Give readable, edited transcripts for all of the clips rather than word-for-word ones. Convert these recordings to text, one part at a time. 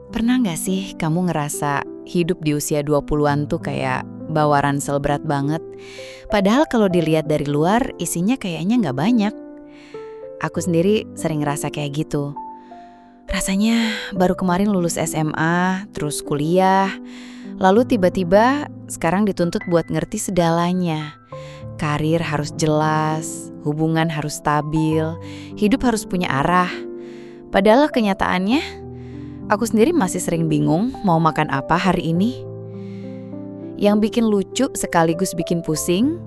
Pernah nggak sih kamu ngerasa hidup di usia 20-an tuh kayak bawa ransel berat banget? Padahal kalau dilihat dari luar, isinya kayaknya nggak banyak. Aku sendiri sering ngerasa kayak gitu. Rasanya baru kemarin lulus SMA, terus kuliah, lalu tiba-tiba sekarang dituntut buat ngerti segalanya. Karir harus jelas, hubungan harus stabil, hidup harus punya arah. Padahal kenyataannya, aku sendiri masih sering bingung mau makan apa hari ini. Yang bikin lucu sekaligus bikin pusing,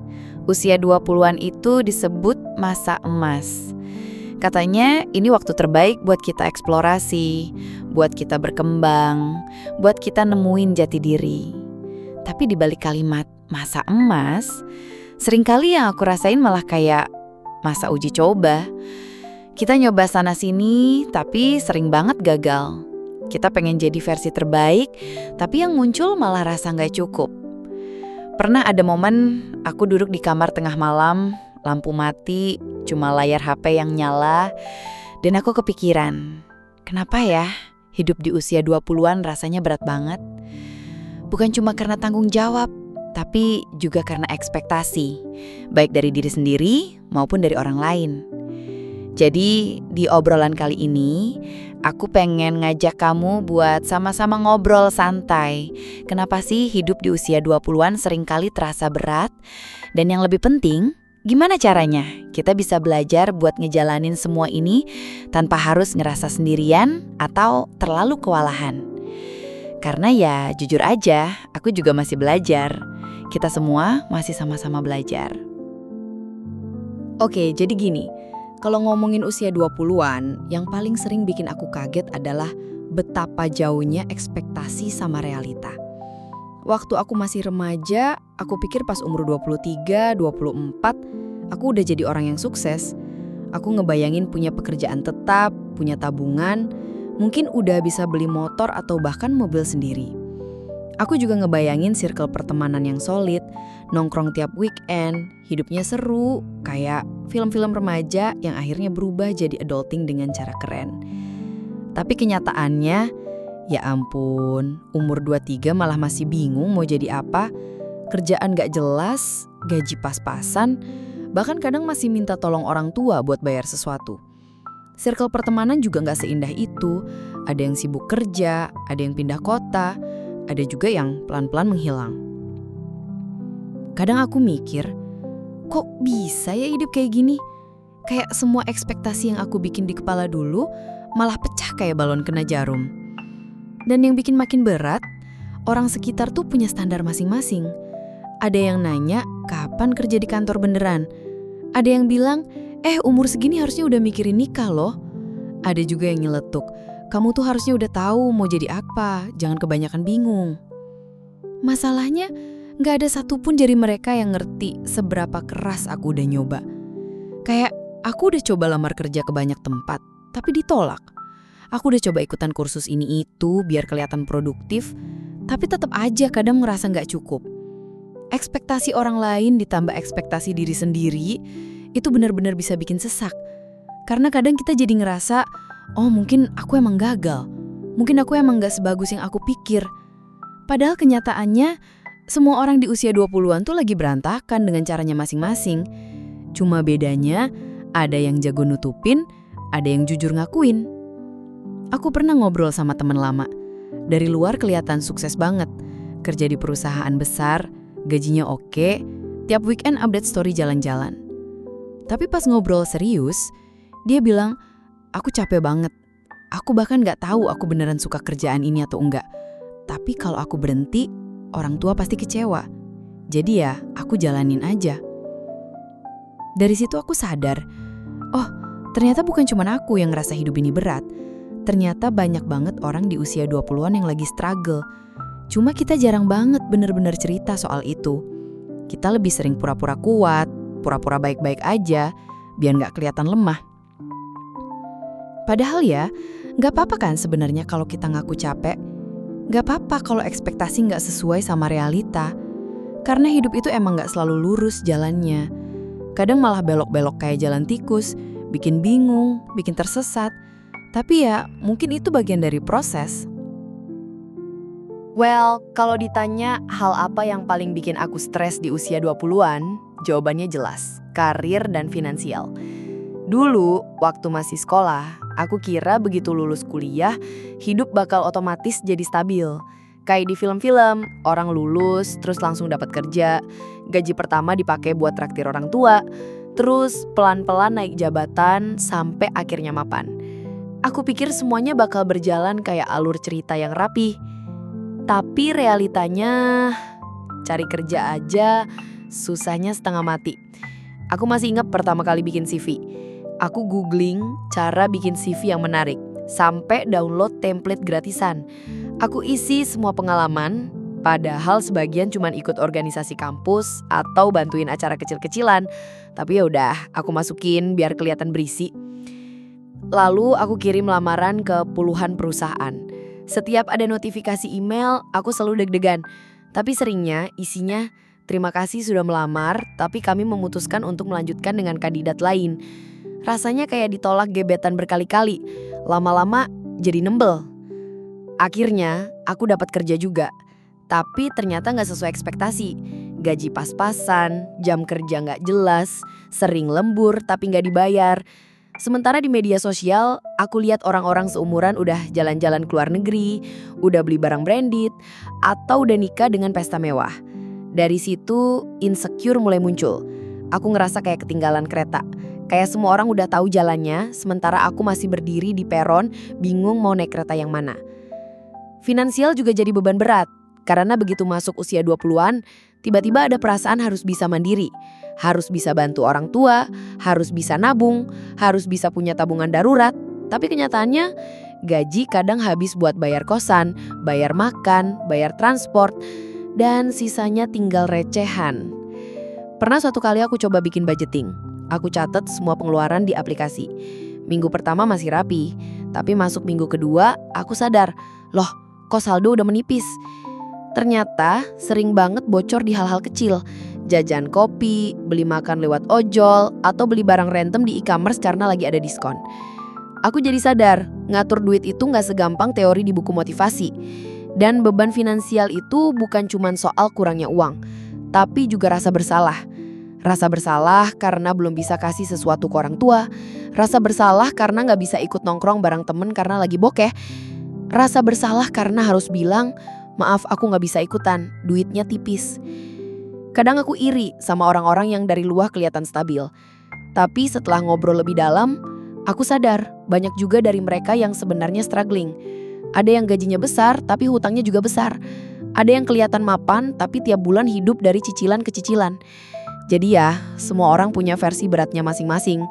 usia 20-an itu disebut masa emas. Katanya ini waktu terbaik buat kita eksplorasi, buat kita berkembang, buat kita nemuin jati diri. Tapi di balik kalimat masa emas, seringkali yang aku rasain malah kayak masa uji coba. Kita nyoba sana-sini, tapi sering banget gagal. Kita pengen jadi versi terbaik, tapi yang muncul malah rasa nggak cukup. Pernah ada momen aku duduk di kamar tengah malam, lampu mati, cuma layar HP yang nyala, dan aku kepikiran, kenapa ya hidup di usia 20-an rasanya berat banget? Bukan cuma karena tanggung jawab, tapi juga karena ekspektasi, baik dari diri sendiri maupun dari orang lain. Jadi di obrolan kali ini, aku pengen ngajak kamu buat sama-sama ngobrol santai. Kenapa sih hidup di usia 20-an seringkali terasa berat? Dan yang lebih penting, gimana caranya kita bisa belajar buat ngejalanin semua ini tanpa harus ngerasa sendirian atau terlalu kewalahan? Karena ya jujur aja, aku juga masih belajar. Kita semua masih sama-sama belajar. Oke, jadi gini. Kalau ngomongin usia 20-an, yang paling sering bikin aku kaget adalah betapa jauhnya ekspektasi sama realita. Waktu aku masih remaja, aku pikir pas umur 23, 24, aku udah jadi orang yang sukses. Aku ngebayangin punya pekerjaan tetap, punya tabungan, mungkin udah bisa beli motor atau bahkan mobil sendiri. Aku juga ngebayangin circle pertemanan yang solid, nongkrong tiap weekend, hidupnya seru, kayak film-film remaja yang akhirnya berubah jadi adulting dengan cara keren. Tapi kenyataannya, ya ampun, umur 23 malah masih bingung mau jadi apa, kerjaan gak jelas, gaji pas-pasan, bahkan kadang masih minta tolong orang tua buat bayar sesuatu. Circle pertemanan juga gak seindah itu, ada yang sibuk kerja, ada yang pindah kota, ada juga yang pelan-pelan menghilang. Kadang aku mikir, kok bisa ya hidup kayak gini? Kayak semua ekspektasi yang aku bikin di kepala dulu malah pecah kayak balon kena jarum. Dan yang bikin makin berat, orang sekitar tuh punya standar masing-masing. Ada yang nanya, kapan kerja di kantor beneran? Ada yang bilang, umur segini harusnya udah mikirin nikah loh. Ada juga yang nyeletuk, kamu tuh harusnya udah tahu mau jadi apa, jangan kebanyakan bingung. Masalahnya, gak ada satupun dari mereka yang ngerti seberapa keras aku udah nyoba. Kayak aku udah coba lamar kerja ke banyak tempat, tapi ditolak. Aku udah coba ikutan kursus ini itu biar kelihatan produktif, tapi tetap aja kadang ngerasa gak cukup. Ekspektasi orang lain ditambah ekspektasi diri sendiri, itu benar-benar bisa bikin sesak. Karena kadang kita jadi ngerasa, oh mungkin aku emang gagal, mungkin aku emang gak sebagus yang aku pikir. Padahal kenyataannya, semua orang di usia 20-an tuh lagi berantakan dengan caranya masing-masing. Cuma bedanya, ada yang jago nutupin, ada yang jujur ngakuin. Aku pernah ngobrol sama teman lama. Dari luar kelihatan sukses banget. Kerja di perusahaan besar, gajinya oke, tiap weekend update story jalan-jalan. Tapi pas ngobrol serius, dia bilang, aku capek banget. Aku bahkan gak tahu aku beneran suka kerjaan ini atau enggak. Tapi kalau aku berhenti, orang tua pasti kecewa. Jadi ya, aku jalanin aja. Dari situ aku sadar, oh ternyata bukan cuma aku yang ngerasa hidup ini berat. Ternyata banyak banget orang di usia 20-an yang lagi struggle. Cuma kita jarang banget bener-bener cerita soal itu. Kita lebih sering pura-pura kuat, pura-pura baik-baik aja, biar gak kelihatan lemah. Padahal ya, gak apa-apa kan sebenarnya kalau kita ngaku capek. Gak apa-apa kalau ekspektasi gak sesuai sama realita. Karena hidup itu emang gak selalu lurus jalannya. Kadang malah belok-belok kayak jalan tikus, bikin bingung, bikin tersesat. Tapi ya mungkin itu bagian dari proses. Well, kalau ditanya hal apa yang paling bikin aku stres di usia 20-an, jawabannya jelas, karir dan finansial. Dulu, waktu masih sekolah, aku kira begitu lulus kuliah, hidup bakal otomatis jadi stabil. Kayak di film-film, orang lulus, terus langsung dapat kerja, gaji pertama dipakai buat traktir orang tua, terus pelan-pelan naik jabatan sampai akhirnya mapan. Aku pikir semuanya bakal berjalan kayak alur cerita yang rapi. Tapi realitanya, cari kerja aja susahnya setengah mati. Aku masih ingat pertama kali bikin CV. Aku googling cara bikin CV yang menarik, sampai download template gratisan. Aku isi semua pengalaman, padahal sebagian cuma ikut organisasi kampus atau bantuin acara kecil-kecilan. Tapi ya udah, aku masukin biar kelihatan berisi. Lalu aku kirim lamaran ke puluhan perusahaan. Setiap ada notifikasi email, aku selalu deg-degan. Tapi seringnya isinya, terima kasih sudah melamar, tapi kami memutuskan untuk melanjutkan dengan kandidat lain. Rasanya kayak ditolak gebetan berkali-kali. Lama-lama jadi nembel. Akhirnya aku dapat kerja juga. Tapi ternyata nggak sesuai ekspektasi. Gaji pas-pasan, jam kerja nggak jelas, sering lembur tapi nggak dibayar. Sementara di media sosial, aku lihat orang-orang seumuran udah jalan-jalan ke luar negeri, udah beli barang branded, atau udah nikah dengan pesta mewah. Dari situ, insecure mulai muncul. Aku ngerasa kayak ketinggalan kereta. Kayak semua orang udah tahu jalannya, sementara aku masih berdiri di peron, bingung mau naik kereta yang mana. Finansial juga jadi beban berat, karena begitu masuk usia 20-an, tiba-tiba ada perasaan harus bisa mandiri. Harus bisa bantu orang tua, harus bisa nabung, harus bisa punya tabungan darurat. Tapi kenyataannya, gaji kadang habis buat bayar kosan, bayar makan, bayar transport, dan sisanya tinggal recehan. Pernah suatu kali aku coba bikin budgeting. Aku catat semua pengeluaran di aplikasi. Minggu pertama masih rapi, tapi masuk minggu kedua aku sadar, loh kok saldo udah menipis. Ternyata sering banget bocor di hal-hal kecil. Jajan kopi, beli makan lewat ojol, atau beli barang random di e-commerce karena lagi ada diskon. Aku jadi sadar, ngatur duit itu gak segampang teori di buku motivasi. Dan beban finansial itu bukan cuma soal kurangnya uang, tapi juga rasa bersalah. Rasa bersalah karena belum bisa kasih sesuatu ke orang tua. Rasa bersalah karena gak bisa ikut nongkrong bareng temen karena lagi bokeh. Rasa bersalah karena harus bilang, maaf aku gak bisa ikutan, duitnya tipis. Kadang aku iri sama orang-orang yang dari luar kelihatan stabil. Tapi setelah ngobrol lebih dalam, aku sadar banyak juga dari mereka yang sebenarnya struggling. Ada yang gajinya besar tapi hutangnya juga besar. Ada yang kelihatan mapan tapi tiap bulan hidup dari cicilan ke cicilan. Jadi ya, semua orang punya versi beratnya masing-masing.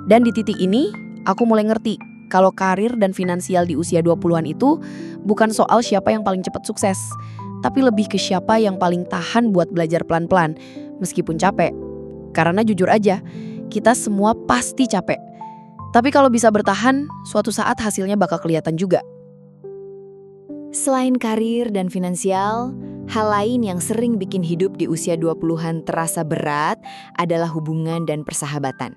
Dan di titik ini, aku mulai ngerti kalau karir dan finansial di usia 20-an itu bukan soal siapa yang paling cepat sukses, tapi lebih ke siapa yang paling tahan buat belajar pelan-pelan, meskipun capek. Karena jujur aja, kita semua pasti capek. Tapi kalau bisa bertahan, suatu saat hasilnya bakal kelihatan juga. Selain karir dan finansial, hal lain yang sering bikin hidup di usia 20-an terasa berat adalah hubungan dan persahabatan.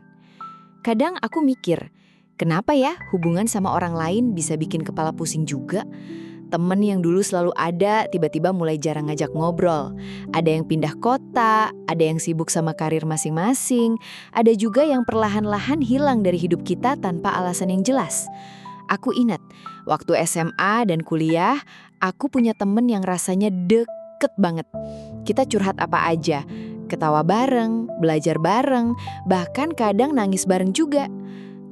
Kadang aku mikir, kenapa ya hubungan sama orang lain bisa bikin kepala pusing juga? Temen yang dulu selalu ada, tiba-tiba mulai jarang ngajak ngobrol. Ada yang pindah kota, ada yang sibuk sama karir masing-masing, ada juga yang perlahan-lahan hilang dari hidup kita tanpa alasan yang jelas. Aku ingat, waktu SMA dan kuliah, aku punya temen yang rasanya deket banget. Kita curhat apa aja, ketawa bareng, belajar bareng, bahkan kadang nangis bareng juga.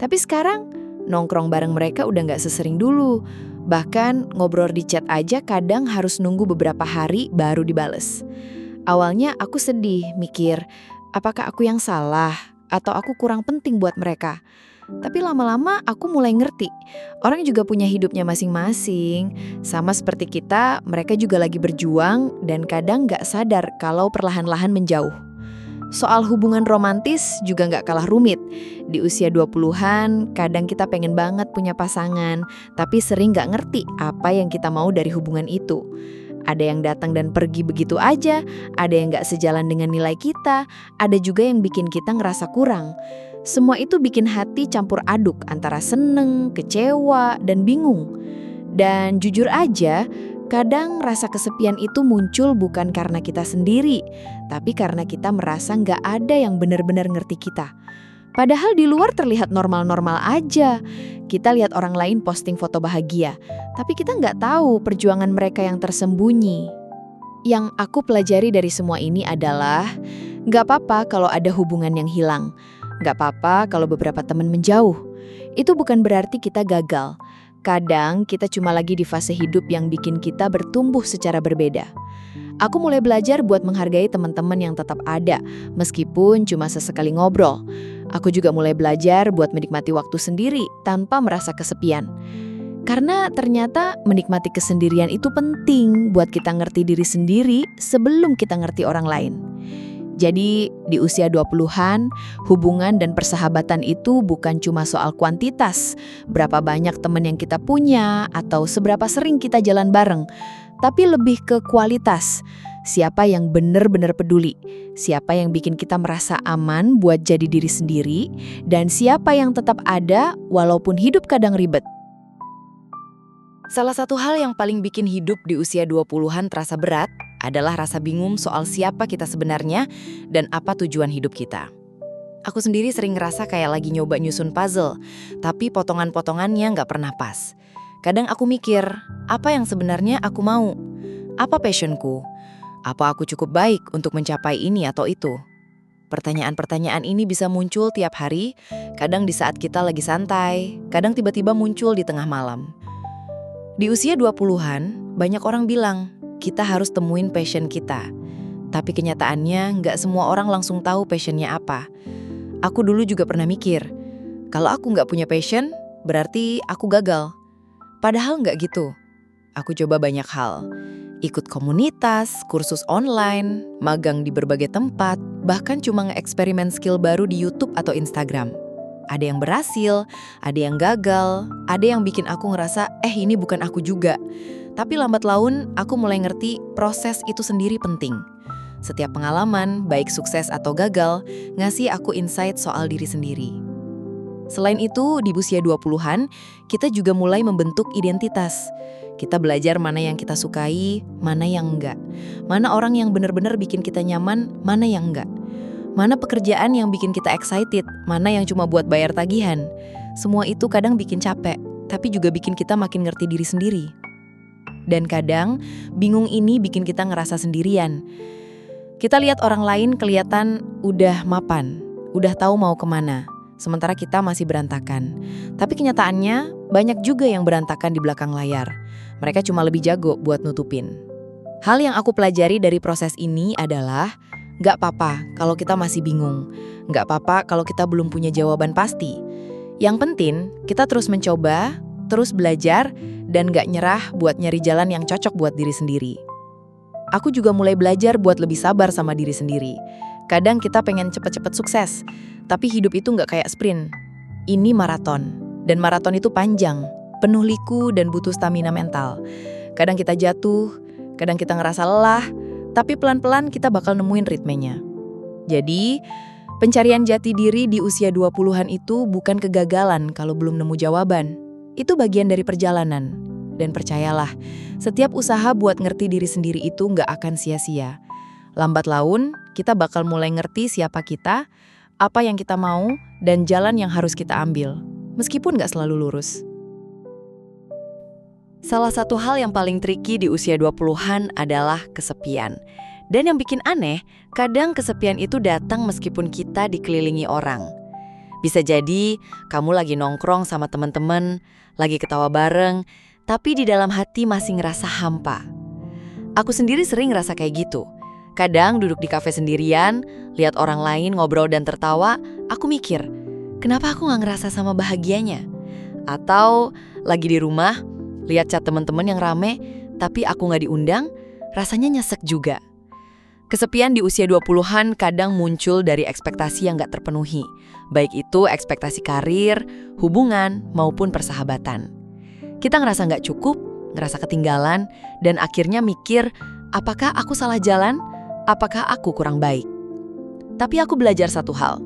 Tapi sekarang, nongkrong bareng mereka udah gak sesering dulu. Bahkan ngobrol di chat aja kadang harus nunggu beberapa hari baru dibales. Awalnya aku sedih, mikir, apakah aku yang salah atau aku kurang penting buat mereka? Tapi lama-lama aku mulai ngerti, orang juga punya hidupnya masing-masing. Sama seperti kita, mereka juga lagi berjuang dan kadang gak sadar kalau perlahan-lahan menjauh. Soal hubungan romantis juga gak kalah rumit. Di usia 20-an, kadang kita pengen banget punya pasangan, tapi sering gak ngerti apa yang kita mau dari hubungan itu. Ada yang datang dan pergi begitu aja, ada yang gak sejalan dengan nilai kita, ada juga yang bikin kita ngerasa kurang. Semua itu bikin hati campur aduk antara seneng, kecewa, dan bingung. Dan jujur aja, Kadang rasa kesepian itu muncul bukan karena kita sendiri, tapi karena kita merasa nggak ada yang benar-benar ngerti kita. Padahal di luar terlihat normal-normal aja. Kita lihat orang lain posting foto bahagia, tapi kita nggak tahu perjuangan mereka yang tersembunyi. Yang aku pelajari dari semua ini adalah, nggak apa-apa kalau ada hubungan yang hilang. Nggak apa-apa kalau beberapa teman menjauh. Itu bukan berarti kita gagal. Kadang kita cuma lagi di fase hidup yang bikin kita bertumbuh secara berbeda. Aku mulai belajar buat menghargai teman-teman yang tetap ada, meskipun cuma sesekali ngobrol. Aku juga mulai belajar buat menikmati waktu sendiri tanpa merasa kesepian. Karena ternyata menikmati kesendirian itu penting buat kita ngerti diri sendiri sebelum kita ngerti orang lain. Jadi di usia 20-an, hubungan dan persahabatan itu bukan cuma soal kuantitas, berapa banyak teman yang kita punya atau seberapa sering kita jalan bareng, tapi lebih ke kualitas. Siapa yang benar-benar peduli, siapa yang bikin kita merasa aman buat jadi diri sendiri, dan siapa yang tetap ada walaupun hidup kadang ribet. Salah satu hal yang paling bikin hidup di usia 20-an terasa berat adalah rasa bingung soal siapa kita sebenarnya dan apa tujuan hidup kita. Aku sendiri sering ngerasa kayak lagi nyoba nyusun puzzle, tapi potongan-potongannya nggak pernah pas. Kadang aku mikir, apa yang sebenarnya aku mau? Apa passionku? Apa aku cukup baik untuk mencapai ini atau itu? Pertanyaan-pertanyaan ini bisa muncul tiap hari, kadang di saat kita lagi santai, kadang tiba-tiba muncul di tengah malam. Di usia 20-an, banyak orang bilang, kita harus temuin passion kita. Tapi kenyataannya nggak semua orang langsung tahu passionnya apa. Aku dulu juga pernah mikir, kalau aku nggak punya passion, berarti aku gagal. Padahal nggak gitu. Aku coba banyak hal. Ikut komunitas, kursus online, magang di berbagai tempat, bahkan cuma nge-eksperimen skill baru di YouTube atau Instagram. Ada yang berhasil, ada yang gagal, ada yang bikin aku ngerasa, ini bukan aku juga. Tapi lambat laun, aku mulai ngerti proses itu sendiri penting. Setiap pengalaman, baik sukses atau gagal, ngasih aku insight soal diri sendiri. Selain itu, di usia 20-an, kita juga mulai membentuk identitas. Kita belajar mana yang kita sukai, mana yang enggak. Mana orang yang benar-benar bikin kita nyaman, mana yang enggak. Mana pekerjaan yang bikin kita excited, mana yang cuma buat bayar tagihan. Semua itu kadang bikin capek, tapi juga bikin kita makin ngerti diri sendiri. Dan kadang, bingung ini bikin kita ngerasa sendirian. Kita lihat orang lain kelihatan udah mapan, udah tahu mau kemana, sementara kita masih berantakan. Tapi kenyataannya, banyak juga yang berantakan di belakang layar. Mereka cuma lebih jago buat nutupin. Hal yang aku pelajari dari proses ini adalah, nggak apa-apa kalau kita masih bingung, nggak apa-apa kalau kita belum punya jawaban pasti. Yang penting, kita terus mencoba, terus belajar, dan gak nyerah buat nyari jalan yang cocok buat diri sendiri. Aku juga mulai belajar buat lebih sabar sama diri sendiri. Kadang kita pengen cepet-cepet sukses, tapi hidup itu gak kayak sprint. Ini maraton, dan maraton itu panjang, penuh liku dan butuh stamina mental. Kadang kita jatuh, kadang kita ngerasa lelah, tapi pelan-pelan kita bakal nemuin ritmenya. Jadi, pencarian jati diri di usia 20-an itu bukan kegagalan kalau belum nemu jawaban. Itu bagian dari perjalanan. Dan percayalah, setiap usaha buat ngerti diri sendiri itu nggak akan sia-sia. Lambat laun, kita bakal mulai ngerti siapa kita, apa yang kita mau, dan jalan yang harus kita ambil. Meskipun nggak selalu lurus. Salah satu hal yang paling tricky di usia 20-an adalah kesepian. Dan yang bikin aneh, kadang kesepian itu datang meskipun kita dikelilingi orang. Bisa jadi kamu lagi nongkrong sama teman-teman, lagi ketawa bareng, tapi di dalam hati masih ngerasa hampa. Aku sendiri sering ngerasa kayak gitu. Kadang duduk di kafe sendirian, lihat orang lain ngobrol dan tertawa, aku mikir, kenapa aku nggak ngerasa sama bahagianya? Atau lagi di rumah, lihat chat teman-teman yang rame, tapi aku nggak diundang, rasanya nyesek juga. Kesepian di usia 20-an kadang muncul dari ekspektasi yang gak terpenuhi, baik itu ekspektasi karir, hubungan, maupun persahabatan. Kita ngerasa gak cukup, ngerasa ketinggalan, dan akhirnya mikir, apakah aku salah jalan? Apakah aku kurang baik? Tapi aku belajar satu hal,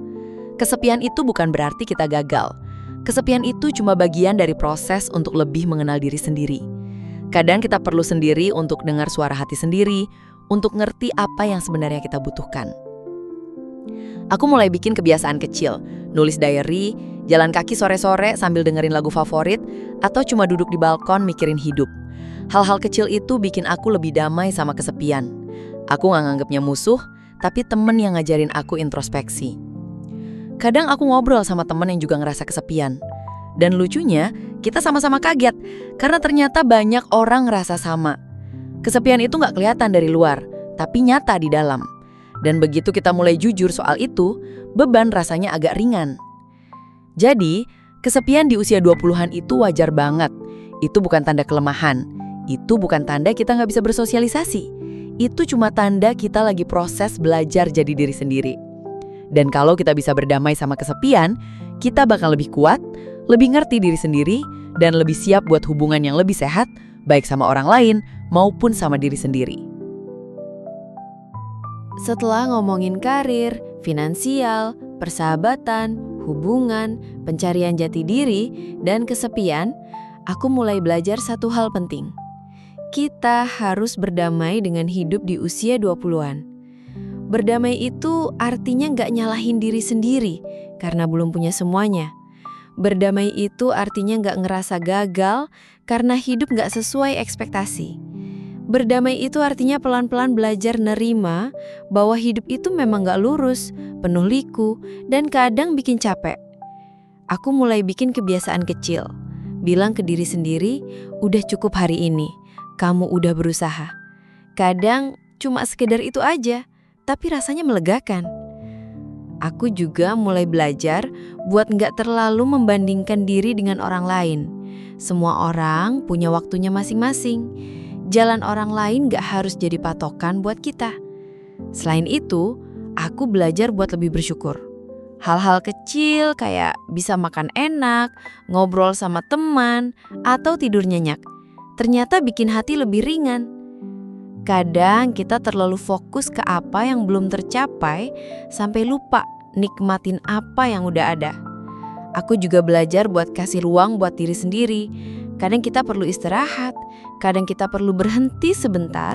kesepian itu bukan berarti kita gagal. Kesepian itu cuma bagian dari proses untuk lebih mengenal diri sendiri. Kadang kita perlu sendiri untuk dengar suara hati sendiri, untuk ngerti apa yang sebenarnya kita butuhkan. Aku mulai bikin kebiasaan kecil, nulis diary, jalan kaki sore-sore sambil dengerin lagu favorit, atau cuma duduk di balkon mikirin hidup. Hal-hal kecil itu bikin aku lebih damai sama kesepian. Aku nggak nganggapnya musuh, tapi temen yang ngajarin aku introspeksi. Kadang aku ngobrol sama temen yang juga ngerasa kesepian. Dan lucunya, kita sama-sama kaget, karena ternyata banyak orang ngerasa sama. Kesepian itu nggak kelihatan dari luar, tapi nyata di dalam. Dan begitu kita mulai jujur soal itu, beban rasanya agak ringan. Jadi, kesepian di usia 20-an itu wajar banget. Itu bukan tanda kelemahan. Itu bukan tanda kita nggak bisa bersosialisasi. Itu cuma tanda kita lagi proses belajar jadi diri sendiri. Dan kalau kita bisa berdamai sama kesepian, kita bakal lebih kuat, lebih ngerti diri sendiri, dan lebih siap buat hubungan yang lebih sehat, baik sama orang lain maupun sama diri sendiri. Setelah ngomongin karir, finansial, persahabatan, hubungan, pencarian jati diri, dan kesepian, aku mulai belajar satu hal penting. Kita harus berdamai dengan hidup di usia 20-an. Berdamai itu artinya nggak nyalahin diri sendiri karena belum punya semuanya. Berdamai itu artinya nggak ngerasa gagal karena hidup nggak sesuai ekspektasi. Berdamai itu artinya pelan-pelan belajar nerima bahwa hidup itu memang nggak lurus, penuh liku, dan kadang bikin capek. Aku mulai bikin kebiasaan kecil. Bilang ke diri sendiri, udah cukup hari ini, kamu udah berusaha. Kadang cuma sekedar itu aja, tapi rasanya melegakan. Aku juga mulai belajar buat nggak terlalu membandingkan diri dengan orang lain. Semua orang punya waktunya masing-masing. Jalan orang lain nggak harus jadi patokan buat kita. Selain itu, aku belajar buat lebih bersyukur. Hal-hal kecil kayak bisa makan enak, ngobrol sama teman, atau tidur nyenyak, ternyata bikin hati lebih ringan. Kadang kita terlalu fokus ke apa yang belum tercapai sampai lupa nikmatin apa yang udah ada. Aku juga belajar buat kasih ruang buat diri sendiri. Kadang kita perlu istirahat, kadang kita perlu berhenti sebentar,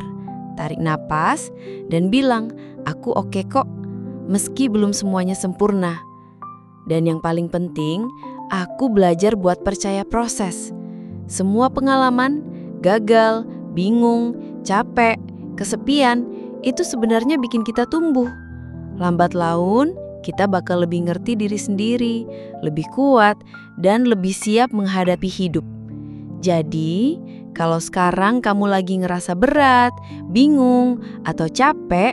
tarik napas, dan bilang, aku oke kok, meski belum semuanya sempurna. Dan yang paling penting, aku belajar buat percaya proses. Semua pengalaman, gagal, bingung, capek, kesepian, itu sebenarnya bikin kita tumbuh. Lambat laun, kita bakal lebih ngerti diri sendiri, lebih kuat, dan lebih siap menghadapi hidup. Jadi, kalau sekarang kamu lagi ngerasa berat, bingung, atau capek,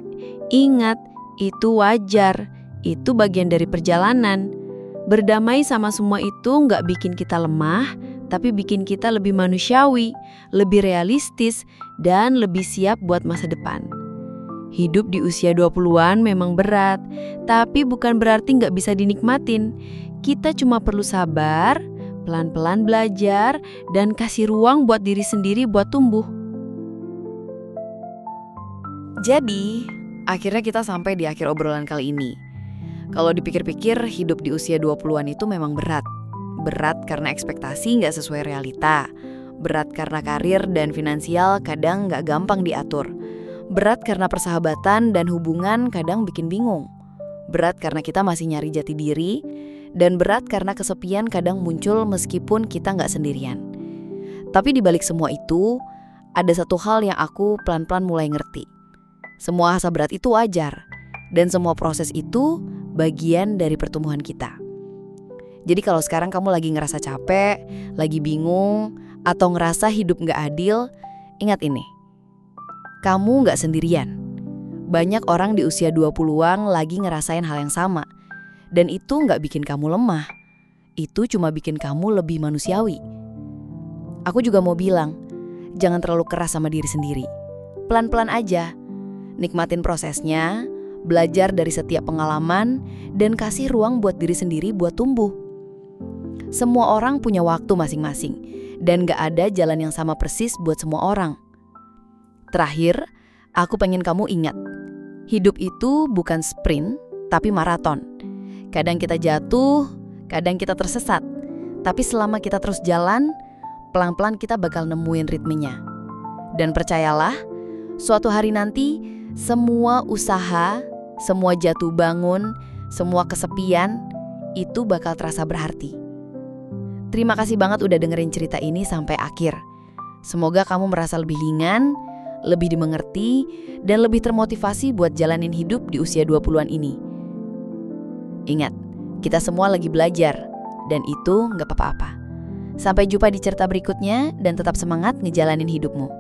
ingat, itu wajar. Itu bagian dari perjalanan. Berdamai sama semua itu nggak bikin kita lemah, tapi bikin kita lebih manusiawi, lebih realistis, dan lebih siap buat masa depan. Hidup di usia 20-an memang berat, tapi bukan berarti nggak bisa dinikmatin. Kita cuma perlu sabar, pelan-pelan belajar, dan kasih ruang buat diri sendiri buat tumbuh. Jadi, akhirnya kita sampai di akhir obrolan kali ini. Kalau dipikir-pikir, hidup di usia 20-an itu memang berat. Berat karena ekspektasi nggak sesuai realita. Berat karena karir dan finansial kadang nggak gampang diatur. Berat karena persahabatan dan hubungan kadang bikin bingung. Berat karena kita masih nyari jati diri. Dan berat karena kesepian kadang muncul meskipun kita nggak sendirian. Tapi di balik semua itu, ada satu hal yang aku pelan-pelan mulai ngerti. Semua rasa berat itu wajar. Dan semua proses itu bagian dari pertumbuhan kita. Jadi kalau sekarang kamu lagi ngerasa capek, lagi bingung, atau ngerasa hidup nggak adil, ingat ini. Kamu nggak sendirian. Banyak orang di usia 20-an lagi ngerasain hal yang sama. Dan itu nggak bikin kamu lemah. Itu cuma bikin kamu lebih manusiawi. Aku juga mau bilang, jangan terlalu keras sama diri sendiri. Pelan-pelan aja. Nikmatin prosesnya, belajar dari setiap pengalaman, dan kasih ruang buat diri sendiri buat tumbuh. Semua orang punya waktu masing-masing, dan gak ada jalan yang sama persis buat semua orang. Terakhir, aku pengen kamu ingat, hidup itu bukan sprint, tapi maraton. Kadang kita jatuh, kadang kita tersesat. Tapi selama kita terus jalan, pelan-pelan kita bakal nemuin ritmenya. Dan percayalah, suatu hari nanti semua usaha, semua jatuh bangun, semua kesepian itu bakal terasa berarti. Terima kasih banget udah dengerin cerita ini sampai akhir. Semoga kamu merasa lebih ringan, lebih dimengerti, dan lebih termotivasi buat jalanin hidup di usia 20-an ini. Ingat, kita semua lagi belajar, dan itu nggak apa-apa. Sampai jumpa di cerita berikutnya, dan tetap semangat ngejalanin hidupmu.